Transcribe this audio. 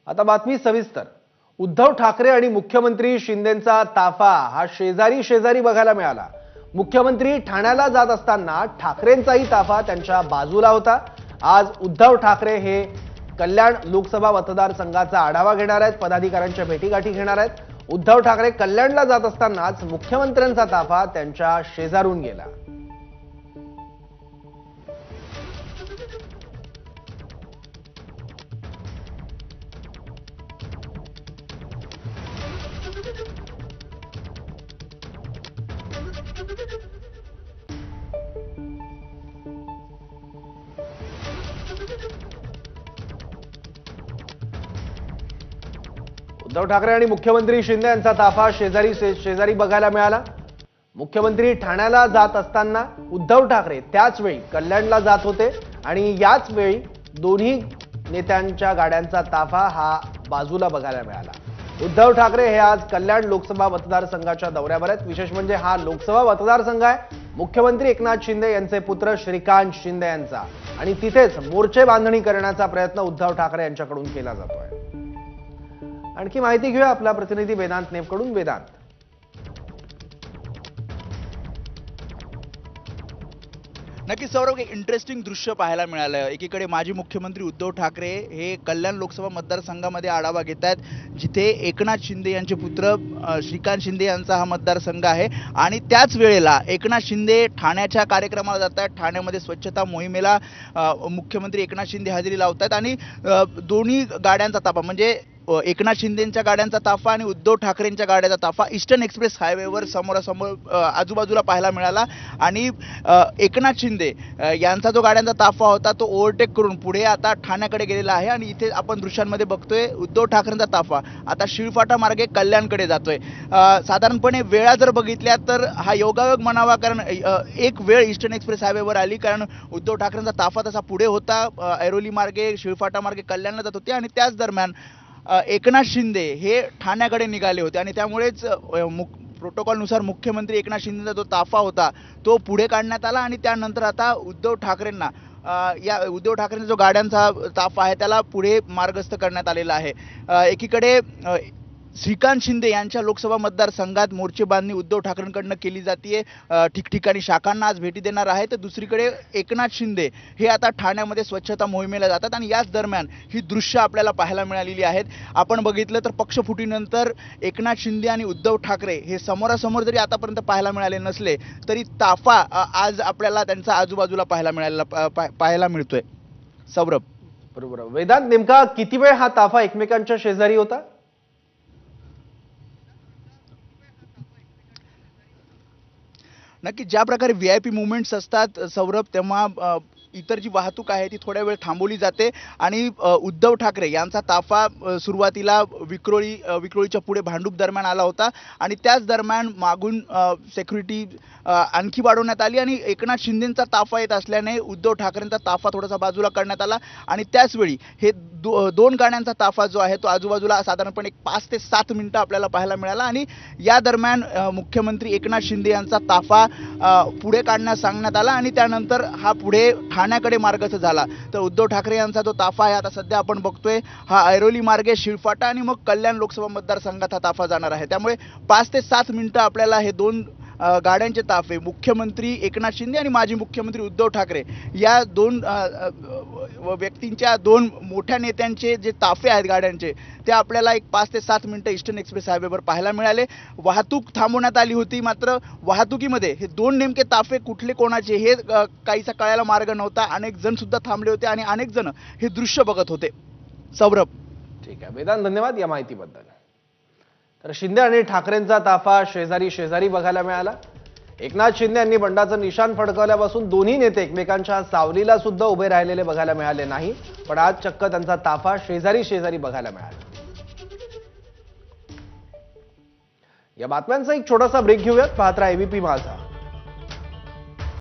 आता बातमी सविस्तर। उद्धव ठाकरे आणि मुख्यमंत्री शिंदेंचा ताफा हा शेजारी शेजारी बघायला मिळाला। मुख्यमंत्री ठाण्याला जात असताना ठाकरेंचाही ताफा त्यांच्या बाजूला होता। आज उद्धव ठाकरे हे कल्याण लोकसभा मतदारसंघाचा आढावा घेणार आहेत, पदाधिकाऱ्यांच्या भेटीगाठी घेणार आहेत। उद्धव ठाकरे कल्याणला जात असतानाच मुख्यमंत्र्यांचा ताफा त्यांच्या शेजारून गेला। उद्धव ठाकरे आणि मुख्यमंत्री शिंदे यांचा ताफा शेजारी शेजारी बघायला मिळाला। मुख्यमंत्री ठाण्याला जात असताना उद्धव ठाकरे त्याच वेळी कल्याणला जात होते आणि याच वेळी दोन्ही नेत्यांच्या गाड्यांचा ताफा हा बाजूला बघायला मिळाला। उद्धव ठाकरे हे आज कल्याण लोकसभा मतदारसंघाच्या दौऱ्यावर आहेत। विशेष म्हणजे हा लोकसभा मतदारसंघ आहे मुख्यमंत्री एकनाथ शिंदे यांचे पुत्र श्रीकांत शिंदे यांचा, आणि तिथेच मोर्चे बांधणी करण्याचा प्रयत्न उद्धव ठाकरे यांच्याकडून केला जातोय। आणखी माहिती घेऊया आपला प्रतिनिधी वेदांत नेपकडून। वेदांत, नक्कीच सौरभ, एक इंटरेस्टिंग दृश्य पाहायला मिळालं। एकीकडे माजी मुख्यमंत्री उद्धव ठाकरे हे कल्याण लोकसभा मतदारसंघामध्ये आढावा घेत आहेत, जिथे एकनाथ शिंदे यांचे पुत्र श्रीकांत शिंदे यांचा हा मतदारसंघ आहे, आणि त्याच वेळेला एकनाथ शिंदे ठाण्याच्या कार्यक्रमाला जात आहेत। ठाण्यामध्ये स्वच्छता मोहिमेला मुख्यमंत्री एकनाथ शिंदे हजेरी लावत आहेत, आणि दोन्ही गाड्यांचा ताफा म्हणजे एकनाथ शिंदेंच्या गाड्यांचा ताफा आणि उद्धव ठाकरेंच्या गाड्यांचा ताफा ईस्टर्न एक्सप्रेस हायवेवर समोरासमोर आजूबाजूला पाहायला मिळाला। आणि एकनाथ शिंदे यांचा जो गाड्यांचा ताफा होता तो ओव्हरटेक करून पुढे आता ठाण्याकडे गेलेला आहे, आणि इथे आपण दृश्यांमध्ये बघतोय उद्धव ठाकरेंचा ताफा आता शिळफाटा मार्गे कल्याणकडे जातोय। साधारणपणे वेळा जर बघितल्या तर हा योगायोग म्हणावा, कारण एक वेळ ईस्टर्न एक्सप्रेस हायवेवर आली, कारण उद्धव ठाकरेंचा ताफा तसा पुढे होता, ऐरोली मार्गे शिळफाटा मार्गे कल्याणला जात होते, आणि त्याच दरम्यान एकनाथ शिंदे हे ठाण्याकडे निघाले होते, आणि त्यामुळेच प्रोटोकॉलनुसार मुख्यमंत्री एकनाथ शिंदेचा जो ताफा होता तो पुढे काढण्यात आला, आणि त्यानंतर आता उद्धव ठाकरेंना उद्धव ठाकरेंचा जो गाड्यांचा ताफा आहे त्याला पुढे मार्गस्थ करण्यात आलेला आहे। एकीकडे श्रीकांत शिंदे यांच्या लोकसभा मतदारसंघात मोर्चे बांधणी उद्धव ठाकरेंकडनं केली जाते, ठिकठिकाणी शाखांना आज भेटी देणार आहे, तर दुसरीकडे एकनाथ शिंदे हे आता ठाण्यामध्ये स्वच्छता मोहिमेला जातात, आणि याच दरम्यान ही दृश्य आपल्याला पाहायला मिळालेली आहेत। आपण बघितलं तर पक्षफुटीनंतर एकनाथ शिंदे आणि उद्धव ठाकरे हे समोरासमोर जरी आतापर्यंत पाहायला मिळाले नसले तरी ताफा आज आपल्याला त्यांचा आजूबाजूला पाहायला मिळतोय। सौरभ, बरोबर। वेदांत, नेमका किती वेळ हा ताफा एकमेकांच्या शेजारी होता? नक्की ज्या प्रकारे VIP मुवमेंट्स असतात सौरभ, तेव्हा इतर जी वाहतूक आहे ती थोड्या वेळ थांबवली जाते, आणि उद्धव ठाकरे यांचा ताफा सुरुवातीला विक्रोळीच्या पुढे भांडूप दरम्यान आला होता, आणि त्याच दरम्यान मागून सिक्युरिटी आणखी वाढवण्यात आली, आणि एकनाथ शिंदेंचा ताफा येत असल्याने उद्धव ठाकरेंचा ताफा थोडासा बाजूला करण्यात आला, आणि त्याचवेळी हे दोन गाड्यांचा ताफा जो आहे तो आजूबाजूला साधारणपणे 5 ते 7 मिनिटं आपल्याला पाहायला मिळाला, आणि या दरम्यान मुख्यमंत्री एकनाथ शिंदे यांचा ताफा पुढे काढण्यास सांगण्यात आला, आणि त्यानंतर हा पुढे ठाण्याकडे मार्गस्थ झाला। तर उद्धव ठाकरे यांचा जो ताफा आहे आता सध्या आपण बघतोय हा ऐरोली मार्गे शिळफाटा आणि मग कल्याण लोकसभा मतदारसंघात हा ताफा जाणार आहे। त्यामुळे 5 ते 7 मिनिटं आपल्याला हे दोन गाड्यांचे ताफे, मुख्यमंत्री एकनाथ शिंदे आणि माजी मुख्यमंत्री उद्धव ठाकरे या दोन व्यक्तींच्या, दोन मोठ्या नेत्यांचे जे ताफे आहेत गाड्यांचे, ते आपल्याला एक 5 ते 7 मिनिटं ईस्टर्न एक्सप्रेस हायवेवर पाहायला मिळाले। वाहतूक थांबवण्यात आली होती, मात्र वाहतुकीमध्ये हे दोन नेमके ताफे कुठले कोणाचे हे काहीसा कळायला मार्ग नव्हता। अनेक जण सुद्धा थांबले होते आणि अनेक जण हे दृश्य बघत होते। सौरभ, ठीक आहे वेदांत, धन्यवाद या माहितीबद्दल। तर शिंदे आणि ठाकरेंचा ताफा शेजारी शेजारी बघायला मिळाला। एकनाथ शिंदे यांनी बंडाचं निशाण फडकवल्यापासून दोन्ही नेते एकमेकांच्या सावलीला सुद्धा उभे राहिलेले बघायला मिळाले नाही, पण आज चक्क त्यांचा ताफा शेजारी शेजारी बघायला मिळाला। या बातम्यांचा एक छोटासा ब्रेक घेऊयात, पाहत राहा ABP माझा।